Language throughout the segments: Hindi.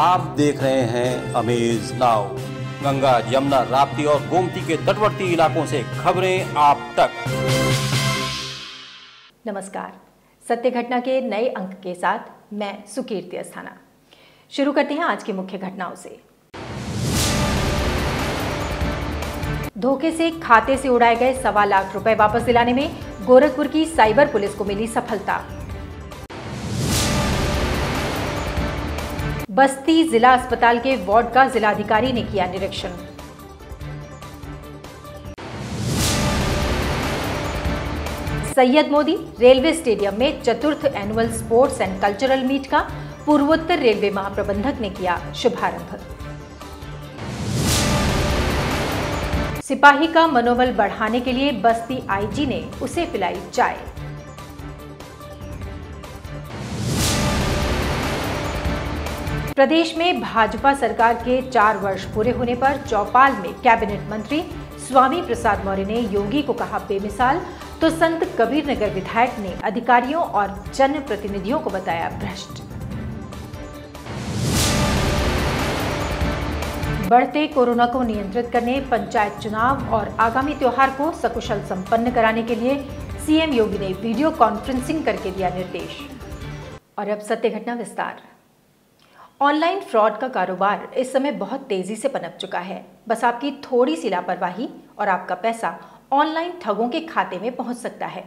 आप देख रहे हैं अमेज नाउ। गंगा, यमुना, राप्ती और गोमती के तटवर्ती इलाकों से खबरें आप तक। नमस्कार, सत्य घटना के नए अंक के साथ मैं सुकीर्ति अस्थाना। शुरू करते हैं आज की मुख्य घटनाओं से। धोखे से खाते से उड़ाए गए 1.25 लाख रुपए वापस दिलाने में गोरखपुर की साइबर पुलिस को मिली सफलता। बस्ती जिला अस्पताल के वार्ड का जिलाधिकारी ने किया निरीक्षण। सैयद मोदी रेलवे स्टेडियम में चतुर्थ annual sports and cultural meet का पूर्वोत्तर रेलवे महाप्रबंधक ने किया शुभारंभ। सिपाही का मनोबल बढ़ाने के लिए बस्ती आईजी ने उसे पिलाई चाय। प्रदेश में भाजपा सरकार के 4 वर्ष पूरे होने पर चौपाल में कैबिनेट मंत्री स्वामी प्रसाद मौर्य ने योगी को कहा बेमिसाल, तो संत कबीरनगर विधायक ने अधिकारियों और जनप्रतिनिधियों को बताया भ्रष्ट। बढ़ते कोरोना को नियंत्रित करने, पंचायत चुनाव और आगामी त्योहार को सकुशल संपन्न कराने के लिए सीएम योगी ने वीडियो कॉन्फ्रेंसिंग करके दिया निर्देश। और अब सत्य घटना विस्तार। ऑनलाइन फ्रॉड का कारोबार इस समय बहुत तेजी से पनप चुका है। बस आपकी थोड़ी सी लापरवाही और आपका पैसा ऑनलाइन ठगों के खाते में पहुंच सकता है।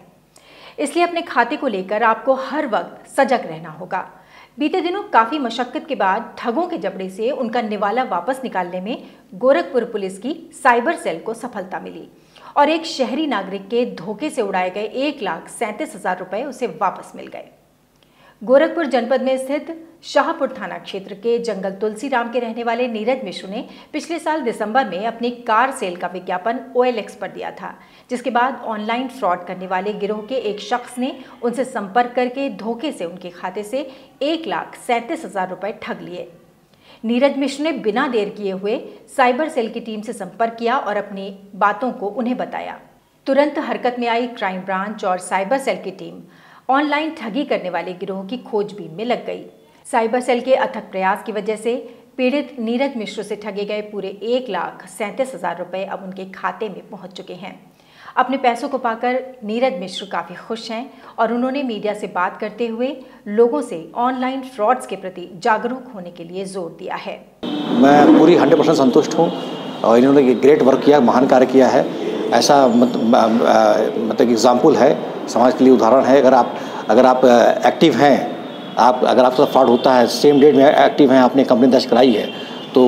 इसलिए अपने खाते को लेकर आपको हर वक्त सजग रहना होगा। बीते दिनों काफी मशक्कत के बाद ठगों के जबड़े से उनका निवाला वापस निकालने में गोरखपुर पुलिस की साइबर सेल को सफलता मिली और एक शहरी नागरिक के धोखे से उड़ाए गए 1,37,000 रुपए उसे वापस मिल गए। गोरखपुर जनपद में स्थित शाहपुर थाना क्षेत्र के जंगल तुलसीराम के रहने वाले नीरज मिश्र ने पिछले साल दिसंबर में अपनी कार सेल का विज्ञापन OLX पर दिया था, जिसके बाद ऑनलाइन फ्रॉड करने वाले गिरोह के एक शख्स ने उनसे संपर्क करके धोखे से उनके खाते से 1,37,000 रुपए ठग लिए। नीरज मिश्र ने बिना देर किए हुए साइबर सेल की टीम से संपर्क किया और अपनी बातों को उन्हें बताया। तुरंत हरकत में आई क्राइम ब्रांच और साइबर सेल की टीम ऑनलाइन ठगी करने वाले गिरोह की खोजबीन में लग गई। साइबर सेल के अथक प्रयास की वजह से पीड़ित नीरज मिश्र से ठगे गए पूरे 1,37,000 रुपए अब उनके खाते में पहुंच चुके हैं। अपने पैसों को पाकर नीरज मिश्र काफी खुश हैं और उन्होंने मीडिया से बात करते हुए लोगों से ऑनलाइन फ्रॉड्स के प्रति जागरूक होने के लिए जोर दिया है। मैं पूरी 100% संतुष्ट हूँ और इन्होंने ग्रेट वर्क किया, महान कार्य किया है। ऐसा मतलब एग्जाम्पल है, समाज के लिए उदाहरण है। अगर आप एक्टिव हैं, अगर आपके साथ फ्रॉड होता है, सेम डेट में एक्टिव हैं, आपने कंप्लेंट दर्ज कराई है, तो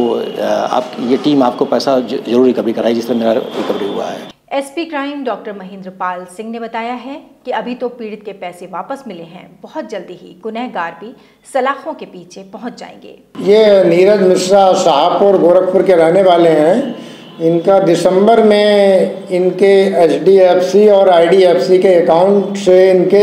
आप ये टीम आपको पैसा जरूर रिकवरी कराई, जिस तरह मेरा रिकवरी हुआ है। SP crime doctor Mahendra Pal Singh ने बताया है कि अभी तो पीड़ित के पैसे वापस मिले हैं, बहुत जल्दी ही गुनहगार भी सलाखों के पीछे पहुंच जाएंगे। ये नीरज मिश्रा शाहपुर गोरखपुर के रहने वाले हैं। इनका दिसंबर में इनके HDFC और IDFC के अकाउंट से इनके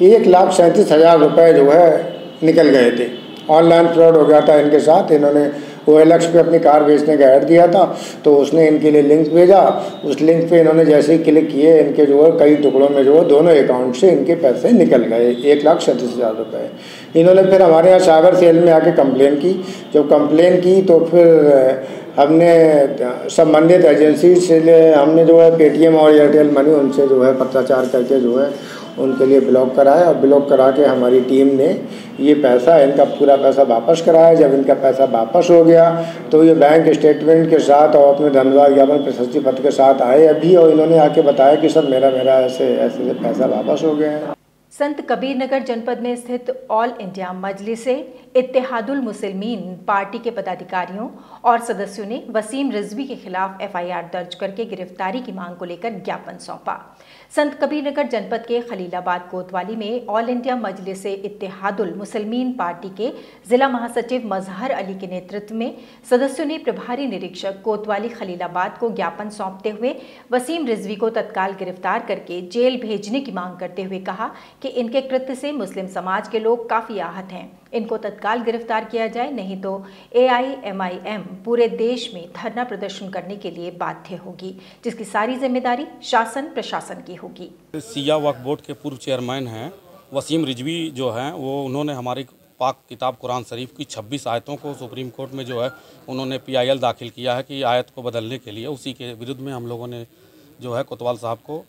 1,37,000 रुपये जो है निकल गए थे। ऑनलाइन फ्रॉड हो गया था इनके साथ। इन्होंने OLX पे अपनी कार बेचने का ऐड दिया था, तो उसने इनके लिए लिंक भेजा। उस लिंक पे इन्होंने जैसे ही क्लिक किए, इनके जो है कई टुकड़ों में जो है दोनों अकाउंट से इनके पैसे निकल गए 1,37,000 रुपये। इन्होंने फिर हमारे यहाँ साइबर सेल में आके कंप्लेन की। जब कंप्लेन की तो फिर हमने संबंधित एजेंसी से हमने जो है पेटीएम और एयरटेल मनी उनसे जो है पत्राचार करके जो है उनके लिए ब्लॉक कराया और ब्लॉक करा के हमारी टीम ने ये पैसा, इनका पूरा पैसा वापस कराया। जब इनका पैसा वापस हो गया तो ये बैंक स्टेटमेंट के साथ और अपने धन्यवाद ज्ञापन प्रशस्ति पत्र के साथ आए अभी, और इन्होंने आके बताया कि सर मेरा ऐसे पैसा वापस हो गया है। संत कबीरनगर जनपद में स्थित ऑल इंडिया मजलिस इत्तेहादुल मुस्लिमीन पार्टी के पदाधिकारियों और सदस्यों ने वसीम रिजवी के खिलाफ FIR दर्ज करके गिरफ्तारी की मांग को लेकर ज्ञापन सौंपा। संत कबीरनगर जनपद के खलीलाबाद कोतवाली में ऑल इंडिया मजलिस इत्तेहादुल मुस्लिमीन पार्टी के जिला महासचिव मजहर अली के नेतृत्व में सदस्यों ने प्रभारी निरीक्षक कोतवाली खलीलाबाद को ज्ञापन सौंपते हुए वसीम रिजवी को तत्काल गिरफ्तार करके जेल भेजने की मांग करते हुए कहा कि इनके कृत्य से मुस्लिम समाज के लोग काफी आहत हैं। इनको तत्काल गिरफ्तार किया जाए, नहीं तो AIMIM पूरे देश में धरना प्रदर्शन करने के लिए बाध्य होगी, जिसकी सारी जिम्मेदारी शासन प्रशासन की होगी। सिया वक्फ बोर्ड के पूर्व चेयरमैन हैं वसीम रिजवी जो हैं, वो उन्होंने हमारी पाक किताब कुरान शरीफ की 26 आयतों को सुप्रीम कोर्ट में जो है उन्होंने PIL दाखिल किया है कि आयत को बदलने के लिए, उसी के विरुद्ध में हम लोगों ने जो है कोतवाल साहब को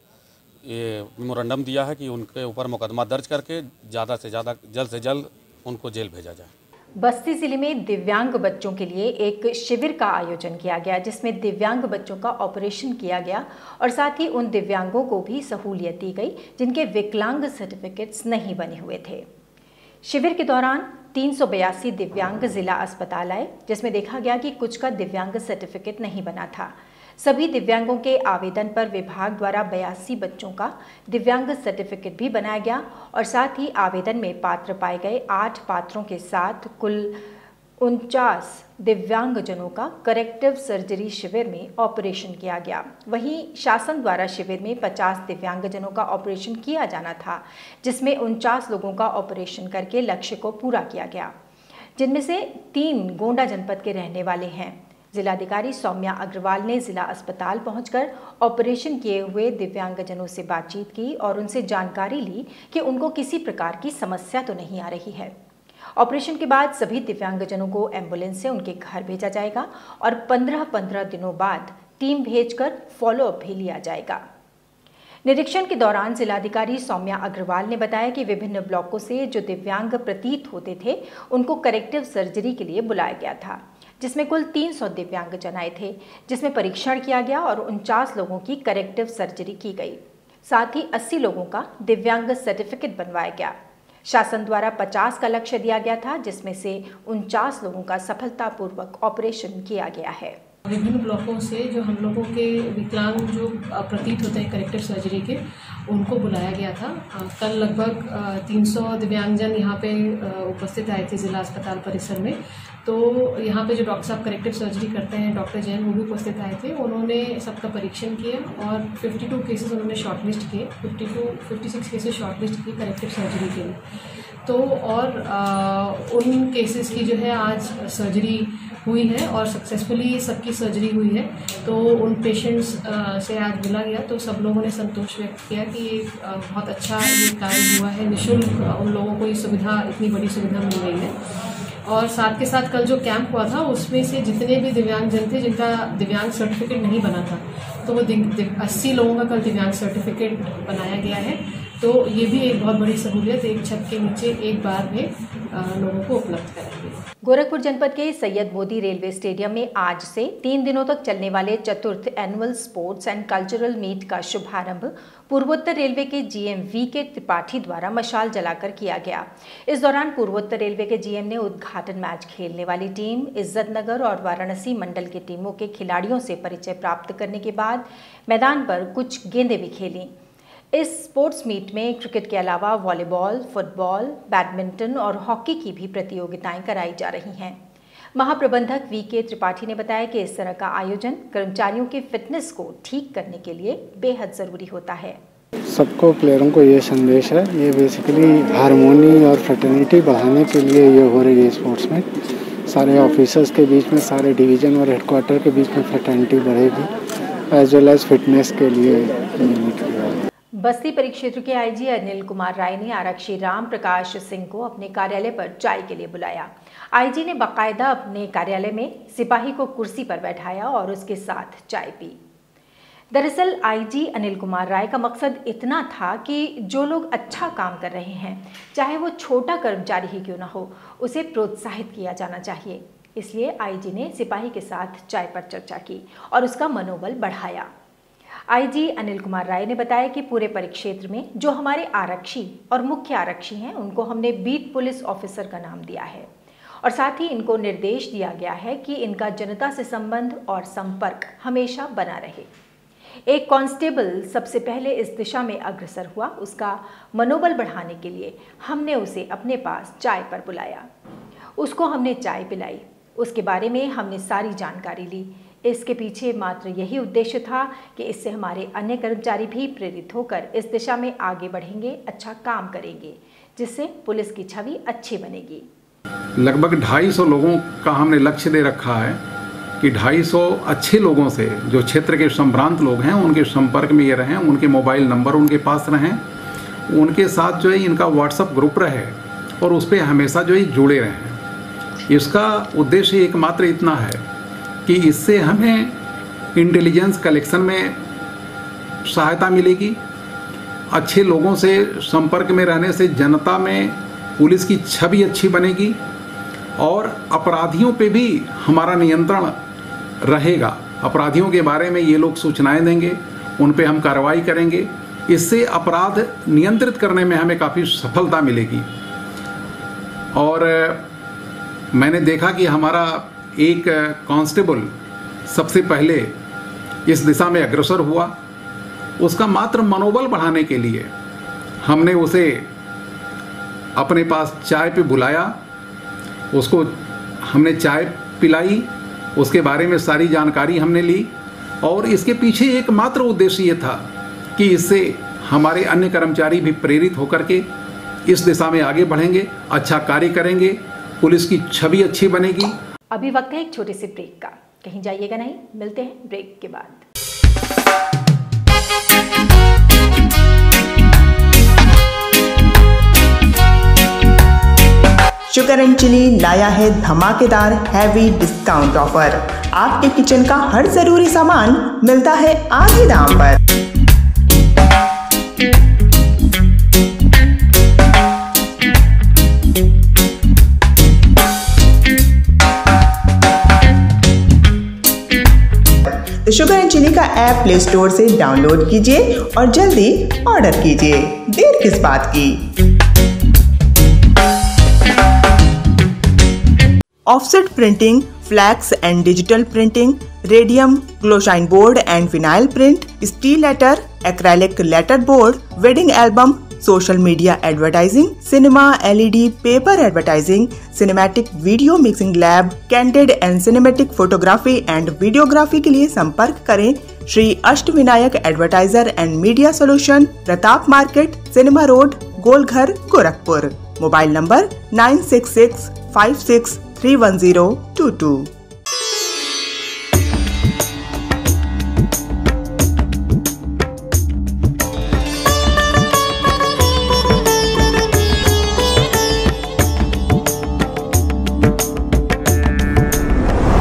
ये मेमोरेंडम दिया है कि उनके ऊपर मुकदमा दर्ज करके ज़्यादा से ज़्यादा जल्द से जल्द उनको जेल भेजा जाए। बस्ती जिले में दिव्यांग बच्चों के लिए एक शिविर का आयोजन किया गया, जिसमें दिव्यांग बच्चों का ऑपरेशन किया गया और साथ ही उन दिव्यांगों को भी सहूलियत दी गई जिनके विकलांग सर्टिफिकेट्स नहीं बने हुए थे। शिविर के दौरान 382 दिव्यांग जिला अस्पताल आए, जिसमें देखा गया कि कुछ का दिव्यांग सर्टिफिकेट नहीं बना था। सभी दिव्यांगों के आवेदन पर विभाग द्वारा 82 बच्चों का दिव्यांग सर्टिफिकेट भी बनाया गया और साथ ही आवेदन में पात्र पाए गए 8 पात्रों के साथ कुल 49 दिव्यांगजनों का करेक्टिव सर्जरी शिविर में ऑपरेशन किया गया। वहीं शासन द्वारा शिविर में 50 दिव्यांगजनों का ऑपरेशन किया जाना था, जिसमें 49 लोगों का ऑपरेशन करके लक्ष्य को पूरा किया गया, जिनमें से 3 गोंडा जनपद के रहने वाले हैं। जिलाधिकारी सौम्या अग्रवाल ने जिला अस्पताल पहुंचकर ऑपरेशन किए हुए दिव्यांगजनों से बातचीत की और उनसे जानकारी ली कि उनको किसी प्रकार की समस्या तो नहीं आ रही है। ऑपरेशन के बाद सभी दिव्यांगजनों को एम्बुलेंस से उनके घर भेजा जाएगा और 15-15 दिनों बाद टीम भेजकर फॉलोअप भी लिया जाएगा। निरीक्षण के दौरान जिलाधिकारी सौम्या अग्रवाल ने बताया कि विभिन्न ब्लॉकों से जो दिव्यांग प्रतीत होते थे उनको करेक्टिव सर्जरी के लिए बुलाया गया था, जिसमें कुल 300 दिव्यांगजन आए थे, जिसमें परीक्षण किया गया और 49 लोगों की करेक्टिव सर्जरी की गई। साथ ही 80 लोगों का दिव्यांग सर्टिफिकेट बनवाया गया। शासन द्वारा 50 का लक्ष्य दिया गया था, जिसमें से 49 लोगों का सफलतापूर्वक ऑपरेशन किया गया है। विभिन्न ब्लॉकों से जो हम लोगों के विकलांग जो प्रतीत होते हैं करेक्टिव सर्जरी के, उनको बुलाया गया था। कल लगभग 300 दिव्यांगजन यहाँ पे उपस्थित आए थे जिला अस्पताल परिसर में। तो यहाँ पे जो डॉक्टर साहब करेक्टिव सर्जरी करते हैं, डॉक्टर जैन, वो भी उपस्थित आए थे। उन्होंने सबका परीक्षण किया और 52 केसेस उन्होंने शॉर्टलिस्ट किए, 56 केसेस शॉर्टलिस्ट किए करेक्टिव सर्जरी के लिए। तो और उन केसेस की जो है आज सर्जरी हुई है और सक्सेसफुली सबकी सर्जरी हुई है। तो उन पेशेंट्स से आज मिला गया तो सब लोगों ने संतोष व्यक्त किया कि ये बहुत अच्छा ये कार्य हुआ है, निःशुल्क उन लोगों को ये सुविधा, इतनी बड़ी सुविधा मिल रही है। और साथ के साथ कल जो कैंप हुआ था उसमें से जितने भी दिव्यांगजन थे जिनका दिव्यांग सर्टिफिकेट नहीं बना था, तो वो 80 लोगों का कल दिव्यांग सर्टिफिकेट बनाया गया है। तो ये भी एक बहुत बड़ी सहूलियत एक छत के नीचे एक बार में लोगों को उपलब्ध कराएगी। गोरखपुर जनपद के सैयद मोदी रेलवे स्टेडियम में आज से 3 दिनों तक चलने वाले चतुर्थ annual sports and cultural meet का शुभारंभ पूर्वोत्तर रेलवे के GM VK त्रिपाठी द्वारा मशाल जलाकर किया गया। इस दौरान पूर्वोत्तर रेलवे के GM ने उद्घाटन मैच खेलने वाली टीम इज्जतनगर और वाराणसी मंडल की टीमों के खिलाड़ियों से परिचय प्राप्त करने के बाद मैदान पर कुछ गेंदें भी खेलीं। इस स्पोर्ट्स मीट में क्रिकेट के अलावा वॉलीबॉल, फुटबॉल, बैडमिंटन और हॉकी की भी प्रतियोगिताएं कराई जा रही हैं। महाप्रबंधक VK त्रिपाठी ने बताया कि इस तरह का आयोजन कर्मचारियों के फिटनेस को ठीक करने के लिए बेहद ज़रूरी होता है। सबको प्लेयरों को ये संदेश है, ये बेसिकली हारमोनी और फ्रेटर्निटी बढ़ाने के लिए ये हो रही है स्पोर्ट्स में। सारे ऑफिसर्स के बीच में, सारे डिवीज़न और हेडक्वार्टर के बीच में फ्रेटर्निटी बढ़ेगी एज वेल एज फिटनेस के लिए। बस्ती परिक्षेत्र के IG अनिल कुमार राय ने आरक्षी राम प्रकाश सिंह को अपने कार्यालय पर चाय के लिए बुलाया। IG ने बाकायदा अपने कार्यालय में सिपाही को कुर्सी पर बैठाया और उसके साथ चाय पी। दरअसल IG अनिल कुमार राय का मकसद इतना था कि जो लोग अच्छा काम कर रहे हैं, चाहे वो छोटा कर्मचारी ही क्यों ना हो, उसे प्रोत्साहित किया जाना चाहिए। इसलिए IG ने सिपाही के साथ चाय पर चर्चा की और उसका मनोबल बढ़ाया। IG अनिल कुमार राय ने बताया कि पूरे परिक्षेत्र में जो हमारे आरक्षी और मुख्य आरक्षी हैं, उनको हमने बीट पुलिस ऑफिसर का नाम दिया है और साथ ही इनको निर्देश दिया गया है कि इनका जनता से संबंध और संपर्क हमेशा बना रहे। एक कांस्टेबल सबसे पहले इस दिशा में अग्रसर हुआ। उसका मनोबल बढ़ाने के लिए हमने उसे अपने पास चाय पर बुलाया। उसको हमने चाय पिलाई, उसके बारे में हमने सारी जानकारी ली। इसके पीछे मात्र यही उद्देश्य था कि इससे हमारे अन्य कर्मचारी भी प्रेरित होकर इस दिशा में आगे बढ़ेंगे, अच्छा काम करेंगे, जिससे पुलिस की छवि अच्छी बनेगी। लगभग 250 लोगों का हमने लक्ष्य दे रखा है कि 250 अच्छे लोगों से, जो क्षेत्र के संभ्रांत लोग हैं, उनके संपर्क में ये रहें, उनके मोबाइल नंबर उनके पास रहें, उनके साथ जो है इनका व्हाट्सएप ग्रुप रहे और उस पर हमेशा जो है जुड़े रहें। इसका उद्देश्य एकमात्र इतना है कि इससे हमें इंटेलिजेंस कलेक्शन में सहायता मिलेगी, अच्छे लोगों से संपर्क में रहने से जनता में पुलिस की छवि अच्छी बनेगी और अपराधियों पे भी हमारा नियंत्रण रहेगा। अपराधियों के बारे में ये लोग सूचनाएं देंगे, उन पे हम कार्रवाई करेंगे। इससे अपराध नियंत्रित करने में हमें काफ़ी सफलता मिलेगी। और मैंने देखा कि हमारा एक कांस्टेबल सबसे पहले इस दिशा में अग्रसर हुआ। उसका मात्र मनोबल बढ़ाने के लिए हमने उसे अपने पास चाय पे बुलाया, उसको हमने चाय पिलाई, उसके बारे में सारी जानकारी हमने ली और इसके पीछे एकमात्र उद्देश्य ये था कि इससे हमारे अन्य कर्मचारी भी प्रेरित होकर के इस दिशा में आगे बढ़ेंगे, अच्छा कार्य करेंगे, पुलिस की छवि अच्छी बनेगी। अभी वक्त है एक छोटे से ब्रेक का, कहीं जाइएगा नहीं, मिलते हैं ब्रेक के बाद। शुगर एंड चिली लाया है धमाकेदार हैवी डिस्काउंट ऑफर। आपके किचन का हर जरूरी सामान मिलता है आधे दाम पर। तो शुगर एंड चिली का ऐप प्ले स्टोर से डाउनलोड कीजिए और जल्दी ऑर्डर कीजिए, देर किस बात की। Offset printing, flex and digital printing, radium, glow shine board and vinyl print, steel letter, acrylic letter board, wedding album, social media advertising, cinema, LED, paper advertising, cinematic video mixing lab, candid and cinematic photography and videography के लिए संपर्क करें Shri Ashtavinayak advertiser and media solution, Pratap market, cinema road, Golghar, Gorakhpur. Mobile number 9665631022।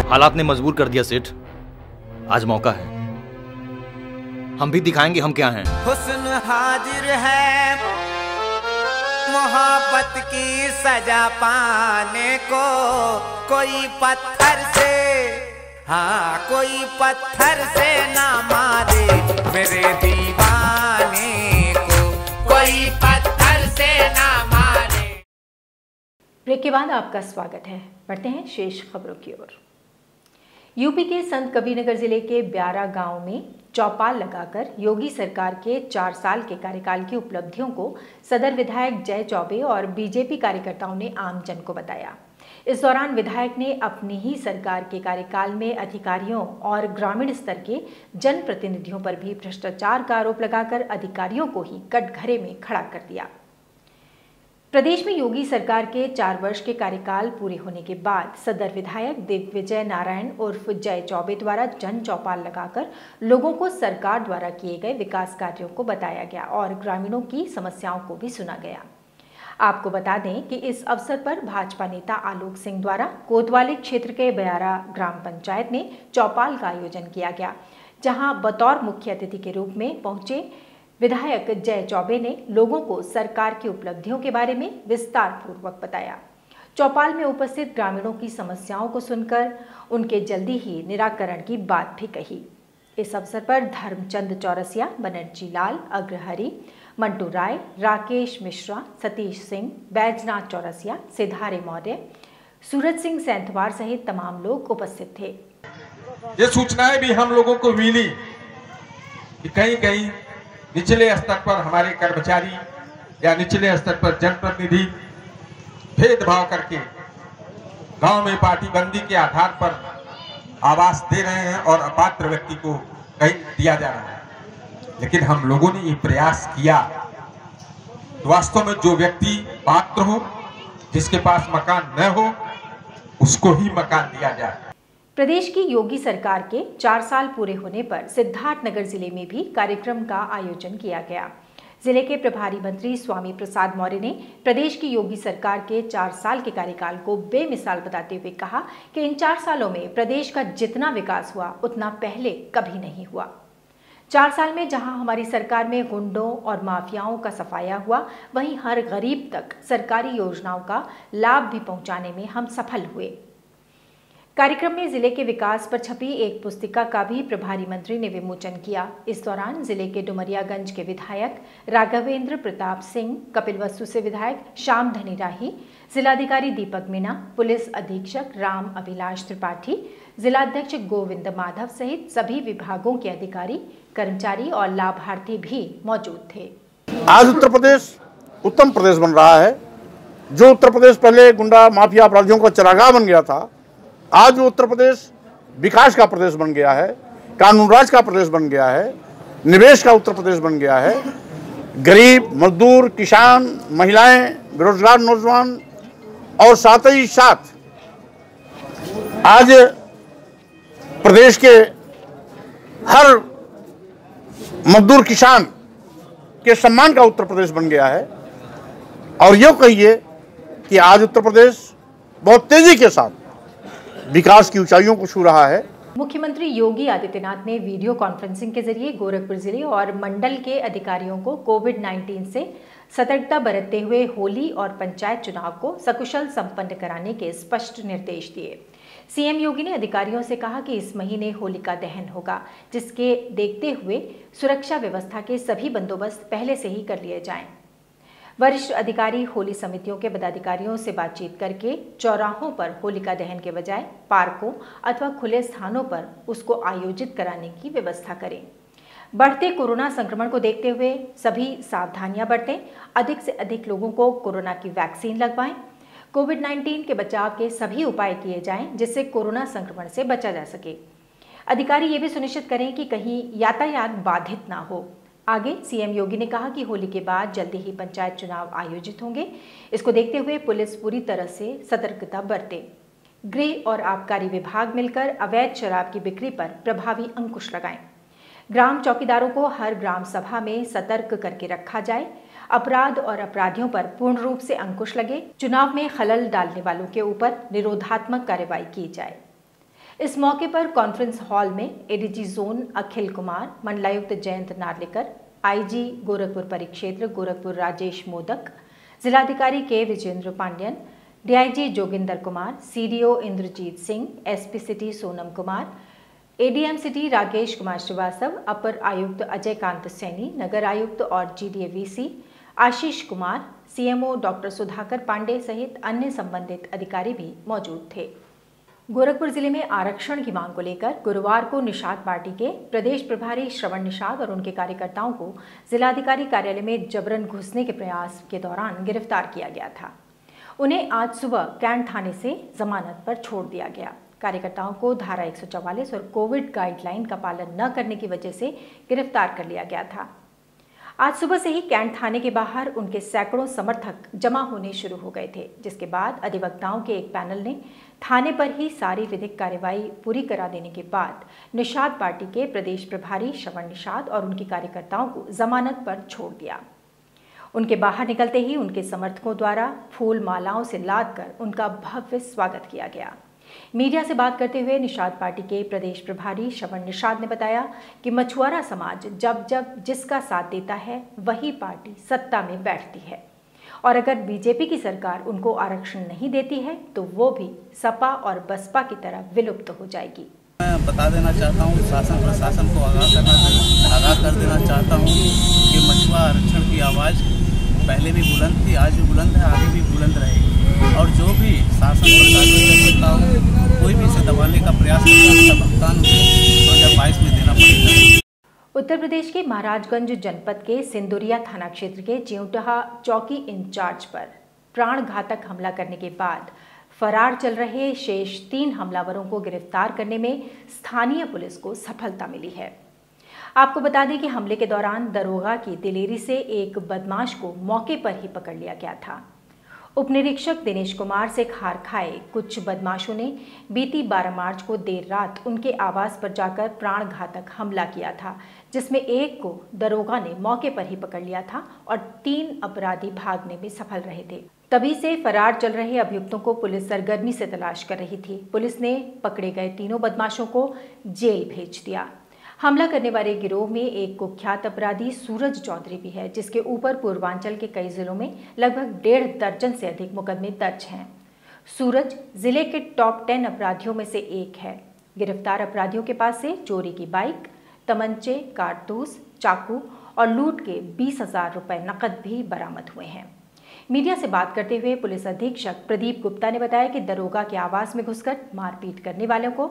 हालात ने मजबूर कर दिया सेठ, आज मौका है, हम भी दिखाएंगे हम क्या हैं। हुस्न हाजिर है मोहब्बत की सजा पाने को, कोई पत्थर से, हाँ कोई पत्थर से ना मारे मेरे दीवाने को, कोई पत्थर से ना मारे। ब्रेक के बाद आपका स्वागत है, बढ़ते हैं शेष खबरों की ओर। यूपी के संत कबीरनगर जिले के ब्यारा गांव में चौपाल लगाकर योगी सरकार के 4 साल के कार्यकाल की उपलब्धियों को सदर विधायक जय चौबे और बीजेपी कार्यकर्ताओं ने आम जन को बताया। इस दौरान विधायक ने अपनी ही सरकार के कार्यकाल में अधिकारियों और ग्रामीण स्तर के जनप्रतिनिधियों पर भी भ्रष्टाचार का आरोप लगाकर अधिकारियों को ही कटघरे में खड़ा कर दिया। प्रदेश में योगी सरकार के 4 वर्ष के कार्यकाल पूरे होने के बाद सदर विधायक दिग्विजय नारायण उर्फ जय चौबे द्वारा जन चौपाल लगाकर लोगों को सरकार द्वारा किए गए विकास कार्यों को बताया गया और ग्रामीणों की समस्याओं को भी सुना गया। आपको बता दें कि इस अवसर पर भाजपा नेता आलोक सिंह द्वारा कोतवाली क्षेत्र के ब्यारा ग्राम पंचायत में चौपाल का आयोजन किया गया, जहां बतौर मुख्य अतिथि के रूप में पहुंचे विधायक जय चौबे ने लोगों को सरकार की उपलब्धियों के बारे में विस्तार पूर्वक बताया। चौपाल में उपस्थित ग्रामीणों की समस्याओं को सुनकर उनके जल्दी ही निराकरण की बात भी कही। इस अवसर पर धर्मचंद चौरसिया, बनर्जी लाल, अग्रहरि, मंटू राय, राकेश मिश्रा, सतीश सिंह, बैजनाथ चौरसिया, सिधारे मौर्य, सूरज सिंह सैंथवार सहित तमाम लोग उपस्थित थे। ये सूचनाएं भी हम लोगों को मिली कि कहीं कहीं निचले स्तर पर हमारे कर्मचारी या निचले स्तर पर जनप्रतिनिधि भेदभाव करके गांव में पार्टी बंदी के आधार पर आवास दे रहे हैं और अपात्र व्यक्ति को कहीं दिया जा रहा है। लेकिन हम लोगों ने ये प्रयास किया तो वास्तव में जो व्यक्ति पात्र हो, जिसके पास मकान न हो, उसको ही मकान दिया जाए। प्रदेश की योगी सरकार के 4 साल पूरे होने पर सिद्धार्थनगर जिले में भी कार्यक्रम का आयोजन किया गया। जिले के प्रभारी मंत्री स्वामी प्रसाद मौर्य ने प्रदेश की योगी सरकार के 4 साल के कार्यकाल को बेमिसाल बताते हुए कहा कि इन 4 सालों में प्रदेश का जितना विकास हुआ उतना पहले कभी नहीं हुआ। 4 साल में जहां हमारी सरकार में गुंडों और माफियाओं का सफाया हुआ, वहीं हर गरीब तक सरकारी योजनाओं का लाभ भी पहुंचाने में हम सफल हुए। कार्यक्रम में जिले के विकास पर छपी एक पुस्तिका का भी प्रभारी मंत्री ने विमोचन किया। इस दौरान जिले के डुमरियागंज के विधायक राघवेंद्र प्रताप सिंह, कपिलवस्तु से विधायक श्याम धनी राही, जिलाधिकारी दीपक मीणा, पुलिस अधीक्षक राम अभिलाष त्रिपाठी, जिलाध्यक्ष गोविंद माधव सहित सभी विभागों के अधिकारी, कर्मचारी और लाभार्थी भी मौजूद थे। आज उत्तर प्रदेश उत्तम प्रदेश बन रहा है। जो उत्तर प्रदेश पहले गुंडा माफिया अपराधियों का चरागाह बन गया था, आज वो उत्तर प्रदेश विकास का प्रदेश बन गया है, कानून राज का प्रदेश बन गया है, निवेश का उत्तर प्रदेश बन गया है। गरीब, मजदूर, किसान, महिलाएं, बेरोजगार नौजवान और साथ ही साथ आज प्रदेश के हर मजदूर किसान के सम्मान का उत्तर प्रदेश बन गया है। और यूँ कहिए कि आज उत्तर प्रदेश बहुत तेजी के साथ विकास की ऊंचाइयों को छू रहा है। मुख्यमंत्री योगी आदित्यनाथ ने वीडियो कॉन्फ्रेंसिंग के जरिए गोरखपुर जिले और मंडल के अधिकारियों को कोविड-19 से सतर्कता बरतते हुए होली और पंचायत चुनाव को सकुशल संपन्न कराने के स्पष्ट निर्देश दिए। सीएम योगी ने अधिकारियों से कहा कि इस महीने होलिका दहन होगा, जिसके देखते हुए सुरक्षा व्यवस्था के सभी बंदोबस्त पहले से ही कर लिए जाएं। वरिष्ठ अधिकारी होली समितियों के पदाधिकारियों से बातचीत करके चौराहों पर होलिका दहन के बजाय पार्कों अथवा खुले स्थानों पर उसको आयोजित कराने की व्यवस्था करें। बढ़ते कोरोना संक्रमण को देखते हुए सभी सावधानियां बरतें, अधिक से अधिक लोगों को कोरोना की वैक्सीन लगवाएं, कोविड-19 के बचाव के सभी उपाय किए जाएं जिससे कोरोना संक्रमण से बचा जा सके। अधिकारी ये भी सुनिश्चित करें कि कहीं यातायात बाधित ना हो। आगे सीएम योगी ने कहा कि होली के बाद जल्दी ही पंचायत चुनाव आयोजित होंगे। इसको देखते हुए पुलिस पूरी तरह से सतर्कता बरते। गृह और आबकारी विभाग मिलकर अवैध शराब की बिक्री पर प्रभावी अंकुश लगाएं। ग्राम चौकीदारों को हर ग्राम सभा में सतर्क करके रखा जाए। अपराध और अपराधियों पर पूर्ण रूप से अंकुश लगे। चुनाव में खलल डालने वालों के ऊपर निरोधात्मक कार्रवाई की जाए। इस मौके पर कॉन्फ्रेंस हॉल में एडीजी जोन अखिल कुमार, मंडलायुक्त जयंत नार्लिकर, आईजी गोरखपुर परिक्षेत्र गोरखपुर राजेश मोदक, जिलाधिकारी के Vijendra Pandian, DIG Joginder Kumar, CDO Indrajit Singh, SP city Sonam Kumar, ADM city Rakesh Kumar Srivastava, अपर आयुक्त अजय कांत सैनी, नगर आयुक्त और GDA VC Ashish Kumar, CMO doctor Sudhakar Pandey सहित अन्य संबंधित अधिकारी भी मौजूद थे। गोरखपुर जिले में आरक्षण की मांग को लेकर गुरुवार को निषाद पार्टी के प्रदेश प्रभारी श्रवण निषाद और उनके कार्यकर्ताओं को जिलाधिकारी कार्यालय में जबरन घुसने के प्रयास के दौरान गिरफ्तार किया गया था। उन्हें आज सुबह कैंट थाने से जमानत पर छोड़ दिया गया। कार्यकर्ताओं को धारा 144 और कोविड गाइडलाइन का पालन न करने की वजह से गिरफ्तार कर लिया गया था। आज सुबह से ही कैंट थाने के बाहर उनके सैकड़ों समर्थक जमा होने शुरू हो गए थे, जिसके बाद अधिवक्ताओं के एक पैनल ने थाने पर ही सारी विधिक कार्रवाई पूरी करा देने के बाद निषाद पार्टी के प्रदेश प्रभारी श्रवण निषाद और उनके कार्यकर्ताओं को जमानत पर छोड़ दिया। उनके बाहर निकलते ही उनके समर्थकों द्वारा फूल मालाओं से लादकर उनका भव्य स्वागत किया गया। मीडिया से बात करते हुए निषाद पार्टी के प्रदेश प्रभारी श्रवण निषाद ने बताया कि मछुआरा समाज जब जब जिसका साथ देता है वही पार्टी सत्ता में बैठती है और अगर बीजेपी की सरकार उनको आरक्षण नहीं देती है तो वो भी सपा और बसपा की तरह विलुप्त हो जाएगी। मैं बता देना चाहता हूँ, शासन प्रशासन को आगाह कर देना चाहता हूँ कि मछुआ आरक्षण की आवाज़ पहले भी बुलंद थी, आज भी बुलंद है, आगे भी बुलंद रहेगी और जो भी शासन प्रशासन कोई भी इसे दबाने का प्रयास करता है उसका भुगतान 2022 में देना पड़ेगा। उत्तर प्रदेश के महाराजगंज जनपद के सिंदुरिया थाना क्षेत्र के चिउटहा चौकी इंचार्ज पर प्राणघातक हमला करने के बाद फरार चल रहे शेष 3 हमलावरों को गिरफ्तार करने में स्थानीय पुलिस को सफलता मिली है। आपको बता दें कि हमले के दौरान दरोगा की दिलेरी से एक बदमाश को मौके पर ही पकड़ लिया गया था। उप निरीक्षक दिनेश कुमार से खार खाए कुछ बदमाशों ने बीती 12 मार्च को देर रात उनके आवास पर जाकर प्राण घातक हमला किया था, जिसमें एक को दरोगा ने मौके पर ही पकड़ लिया था और 3 अपराधी भागने में सफल रहे थे। तभी से फरार चल रहे अभियुक्तों को पुलिस सरगर्मी से तलाश कर रही थी। पुलिस ने पकड़े गए तीनों बदमाशों को जेल भेज दिया। हमला करने वाले गिरोह में एक कुख्यात अपराधी सूरज चौधरी भी है, जिसके ऊपर पूर्वांचल के कई जिलों में लगभग 1.5 दर्जन से अधिक मुकदमे दर्ज हैं। सूरज जिले के टॉप 10 अपराधियों में से एक है। गिरफ्तार अपराधियों के पास से चोरी की बाइक, तमंचे, कारतूस, चाकू और लूट के 20,000 रुपए नकद भी बरामद हुए हैं। मीडिया से बात करते हुए पुलिस अधीक्षक प्रदीप गुप्ता ने बताया कि दरोगा के आवास में घुसकर मारपीट करने वालों को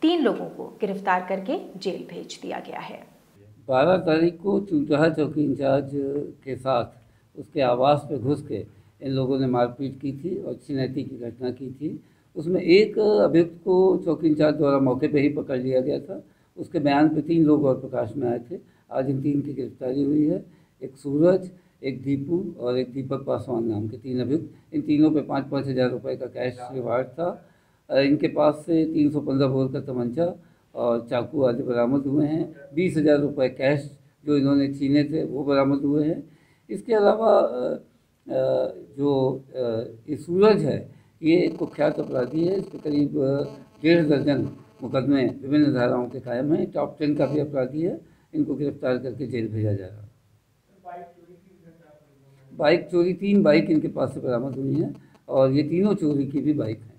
3 लोगों को गिरफ्तार करके जेल भेज दिया गया है। 12 तारीख को चूटाहा चौकी इंचार्ज के साथ उसके आवास पर घुस के इन लोगों ने मारपीट की थी और छिनैती की घटना की थी। उसमें एक अभियुक्त को चौकी इंचार्ज द्वारा मौके पर ही पकड़ लिया गया था। उसके बयान पर 3 लोग और प्रकाश में आए थे। आज इन 3 की गिरफ्तारी हुई है। एक सूरज, एक दीपू और एक दीपक पासवान नाम के 3 अभियुक्त। इन तीनों पे 5-5 हज़ार रुपये का कैश रिवार्ड था। इनके पास से 315 बोर का तमंचा और चाकू आदि बरामद हुए हैं। 20,000 रुपये कैश जो इन्होंने छीने थे वो बरामद हुए हैं। इसके अलावा जो ये सूरज है ये एक कुख्यात अपराधी है। इस पर करीब 1.5 दर्जन मुकदमे विभिन्न धाराओं के कायम हैं। टॉप 10 का भी अपराधी है। इनको गिरफ्तार करके जेल भेजा जा रहा है। बाइक चोरी 3 बाइक इनके पास से बरामद हुई हैं और ये तीनों चोरी की भी बाइक हैं।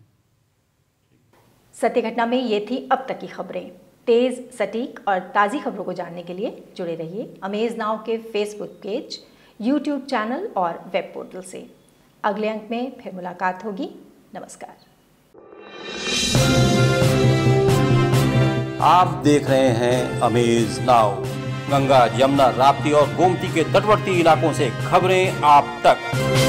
सत्य घटना में ये थी अब तक की खबरें। तेज, सटीक और ताज़ी खबरों को जानने के लिए जुड़े रहिए अमेज नाउ के फेसबुक पेज, यूट्यूब चैनल और वेब पोर्टल से। अगले अंक में फिर मुलाकात होगी। नमस्कार। आप देख रहे हैं अमेज नाउ। गंगा, यमुना, राप्ती और गोमती के तटवर्ती इलाकों से खबरें आप तक।